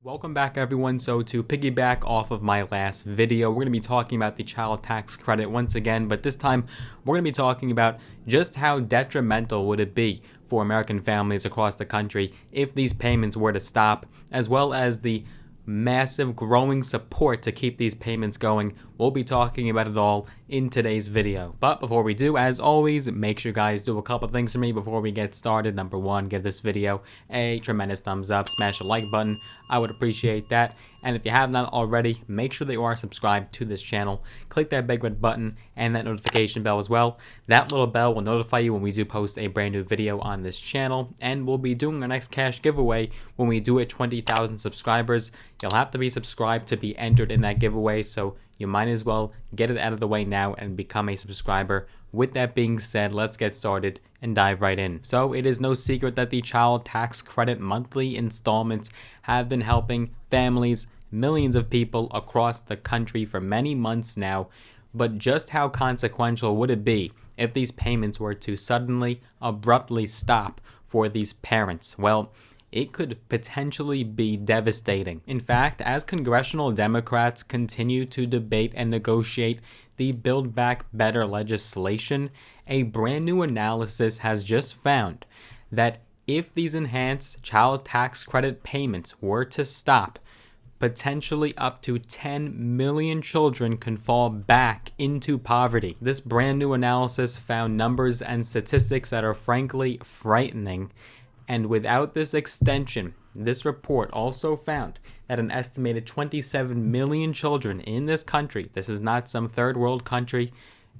Welcome back, everyone. So to piggyback off of my last video, we're going to be talking about the child tax credit once again, but this time we're going to be talking about just how detrimental would it be for American families across the country if these payments were to stop, as well as the massive growing support to keep these payments going. We'll be talking about it all in today's video. But before we do, as always, make sure you guys do a couple things for me before we get started. Number one, give this video a tremendous thumbs up, smash the like button. I would appreciate that. And if you have not already, make sure that you are subscribed to this channel. Click that big red button and that notification bell as well. That little bell will notify you when we do post a brand new video on this channel. And we'll be doing our next cash giveaway when we do it 20,000 subscribers. You'll have to be subscribed to be entered in that giveaway, so you might as well get it out of the way now and become a subscriber. With that being said, let's get started and dive right in. So it is no secret that the child tax credit monthly installments have been helping families, millions of people across the country for many months now. But just how consequential would it be if these payments were to suddenly, abruptly stop for these parents? Well, it could potentially be devastating. In fact, as congressional Democrats continue to debate and negotiate the Build Back Better legislation, a brand new analysis has just found that if these enhanced child tax credit payments were to stop, potentially up to 10 million children can fall back into poverty. This brand new analysis found numbers and statistics that are frankly frightening. And without this extension, this report also found that an estimated 27 million children in this country, this is not some third world country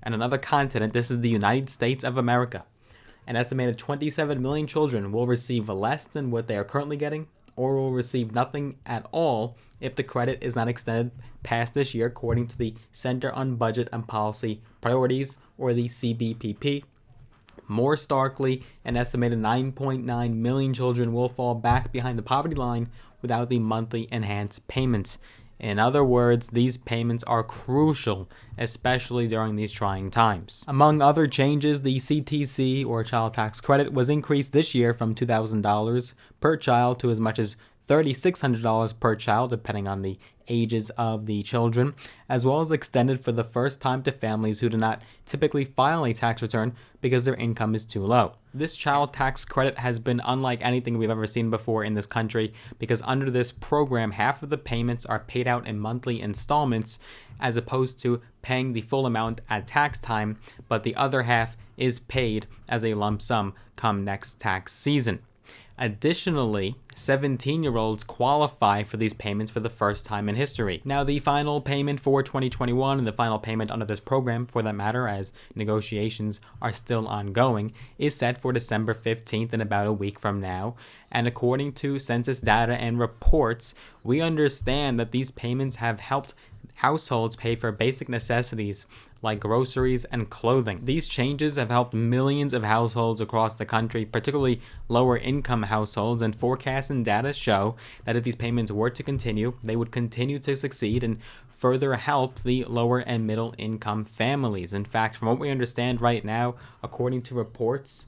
and another continent, this is the United States of America, an estimated 27 million children will receive less than what they are currently getting, or will receive nothing at all if the credit is not extended past this year, according to the Center on Budget and Policy Priorities, or the CBPP. More starkly, an estimated 9.9 million children will fall back behind the poverty line without the monthly enhanced payments. In other words, these payments are crucial, especially during these trying times. Among other changes, the CTC, or child tax credit, was increased this year from $2,000 per child to as much as $3,600 per child, depending on the ages of the children, as well as extended for the first time to families who do not typically file a tax return because their income is too low. This child tax credit has been unlike anything we've ever seen before in this country, because under this program, half of the payments are paid out in monthly installments as opposed to paying the full amount at tax time, but the other half is paid as a lump sum come next tax season. Additionally, 17-year-olds qualify for these payments for the first time in history. Now, the final payment for 2021, and the final payment under this program, for that matter, as negotiations are still ongoing, is set for December 15th, in about a week from now. And according to census data and reports, we understand that these payments have helped households pay for basic necessities like groceries and clothing. These changes have helped millions of households across the country, particularly lower income households, and forecasts and data show that if these payments were to continue, they would continue to succeed and further help the lower and middle income families. In fact, from what we understand right now, according to reports,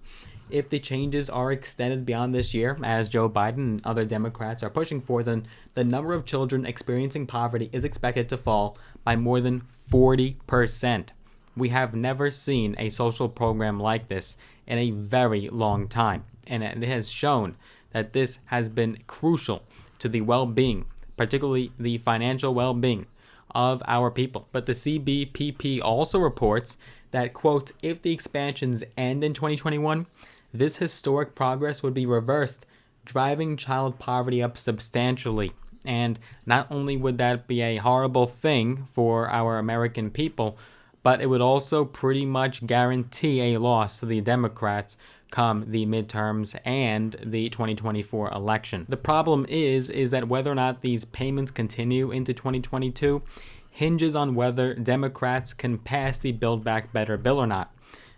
if the changes are extended beyond this year, as Joe Biden and other Democrats are pushing for, then the number of children experiencing poverty is expected to fall by more than 40%. We have never seen a social program like this in a very long time, and it has shown that this has been crucial to the well-being, particularly the financial well-being of our people. But the CBPP also reports that, quote, if the expansions end in 2021, this historic progress would be reversed, driving child poverty up substantially. And not only would that be a horrible thing for our American people, but it would also pretty much guarantee a loss to the Democrats come the midterms and the 2024 election. The problem is that whether or not these payments continue into 2022 hinges on whether Democrats can pass the Build Back Better bill or not.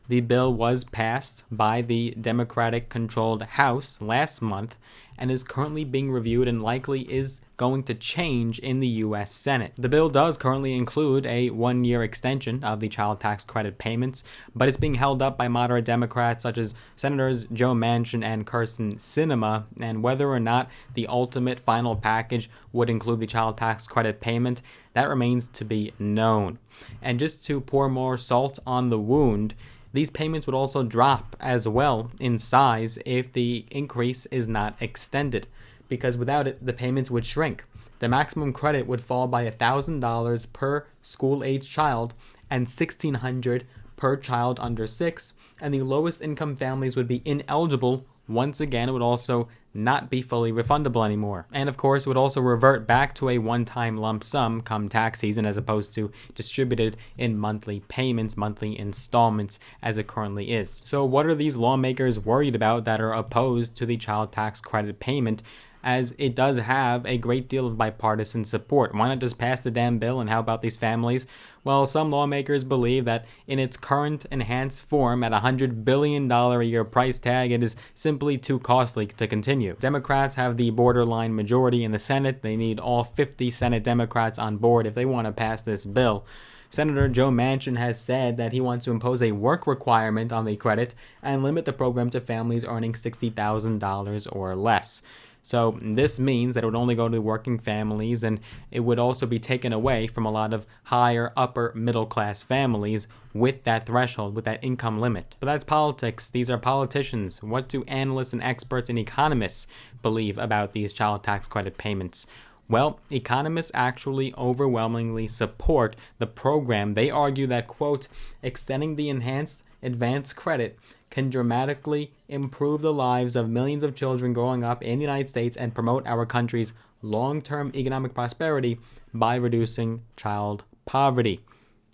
The bill was passed by the Democratic-controlled House last month, and is currently being reviewed and likely is going to change in the U.S. Senate. The bill does currently include a 1-year extension of the child tax credit payments, but it's being held up by moderate Democrats such as Senators Joe Manchin and Kyrsten Sinema, and whether or not the ultimate final package would include the child tax credit payment, that remains to be known. And just to pour more salt on the wound, these payments would also drop as well in size if the increase is not extended, because without it, the payments would shrink. The maximum credit would fall by $1,000 per school-age child and $1,600 per child under 6, and the lowest income families would be ineligible. Once again, it would also not be fully refundable anymore. And of course, it would also revert back to a one-time lump sum come tax season as opposed to distributed in monthly payments, monthly installments as it currently is. So what are these lawmakers worried about that are opposed to the child tax credit payment, as it does have a great deal of bipartisan support? Why not just pass the damn bill, and how about these families? Well, some lawmakers believe that in its current enhanced form at $100 billion a year price tag, it is simply too costly to continue. Democrats have the borderline majority in the Senate. They need all 50 Senate Democrats on board if they want to pass this bill. Senator Joe Manchin has said that he wants to impose a work requirement on the credit and limit the program to families earning $60,000 or less. So this means that it would only go to working families, and it would also be taken away from a lot of higher upper middle class families with that threshold, with that income limit. But that's politics. These are politicians. What do analysts and experts and economists believe about these child tax credit payments? Well, economists actually overwhelmingly support the program. They argue that, quote, extending the enhanced advance credit can dramatically improve the lives of millions of children growing up in the United States and promote our country's long-term economic prosperity by reducing child poverty.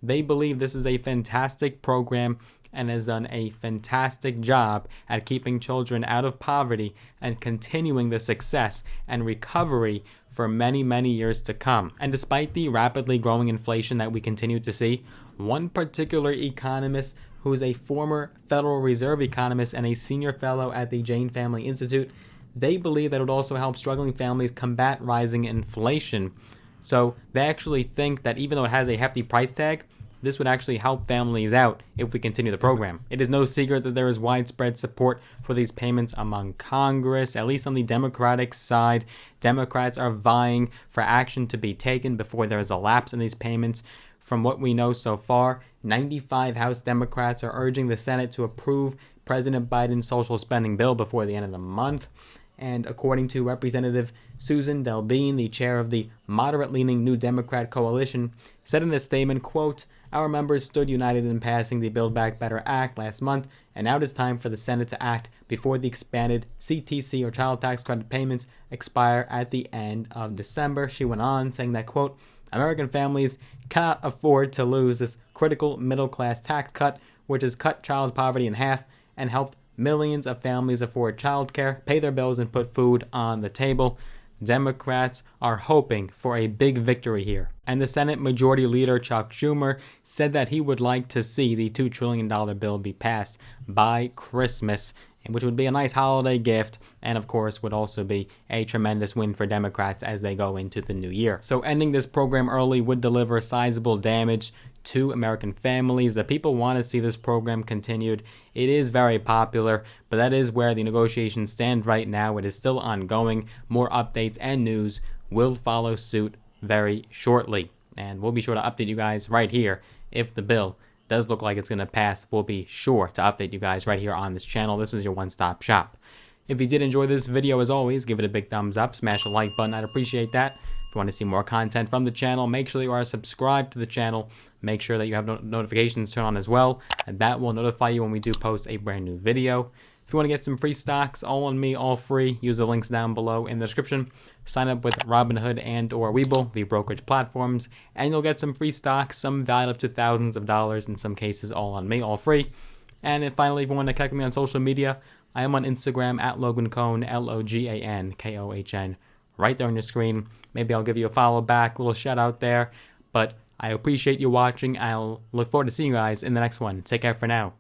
They believe this is a fantastic program and has done a fantastic job at keeping children out of poverty and continuing the success and recovery for many, many years to come. And despite the rapidly growing inflation that we continue to see, one particular economist who is a former Federal Reserve economist and a senior fellow at the Jane Family Institute, they believe that it would also help struggling families combat rising inflation. So they actually think that even though it has a hefty price tag, this would actually help families out if we continue the program. It is no secret that there is widespread support for these payments among Congress, at least on the Democratic side. Democrats are vying for action to be taken before there is a lapse in these payments. From what we know so far, 95 House Democrats are urging the Senate to approve President Biden's social spending bill before the end of the month. And according to Representative Susan Delbene, the chair of the moderate-leaning New Democrat coalition, said in a statement, quote, our members stood united in passing the Build Back Better Act last month, and now it is time for the Senate to act before the expanded CTC or child tax credit payments expire at the end of December. She went on saying that, quote, American families cannot afford to lose this critical middle-class tax cut, which has cut child poverty in half and helped millions of families afford childcare, pay their bills, and put food on the table. Democrats are hoping for a big victory here. And the Senate Majority Leader Chuck Schumer said that he would like to see the $2 trillion bill be passed by Christmas, which would be a nice holiday gift, and of course would also be a tremendous win for Democrats as they go into the new year. So ending this program early would deliver sizable damage to American families. The people want to see this program continued. It is very popular, but that is where the negotiations stand right now. It is still ongoing. More updates and news will follow suit very shortly, and we'll be sure to update you guys right here if the bill does look like it's going to pass. We'll be sure to update you guys right here on this channel. This is your one-stop shop. If you did enjoy this video, as always, give it a big thumbs up, smash the like button. I'd appreciate that. If you want to see more content from the channel, make sure you are subscribed to the channel. Make sure that you have notifications turned on as well, and that will notify you when we do post a brand new video. If you want to get some free stocks, all on me, all free, use the links down below in the description. Sign up with Robinhood and or Webull, the brokerage platforms, and you'll get some free stocks, some valued up to thousands of dollars, in some cases all on me, all free. And then finally, if you want to connect with me on social media, I am on Instagram at Logan Cohn, LoganKohn, right there on your screen. Maybe I'll give you a follow back, a little shout out there. But I appreciate you watching. I'll look forward to seeing you guys in the next one. Take care for now.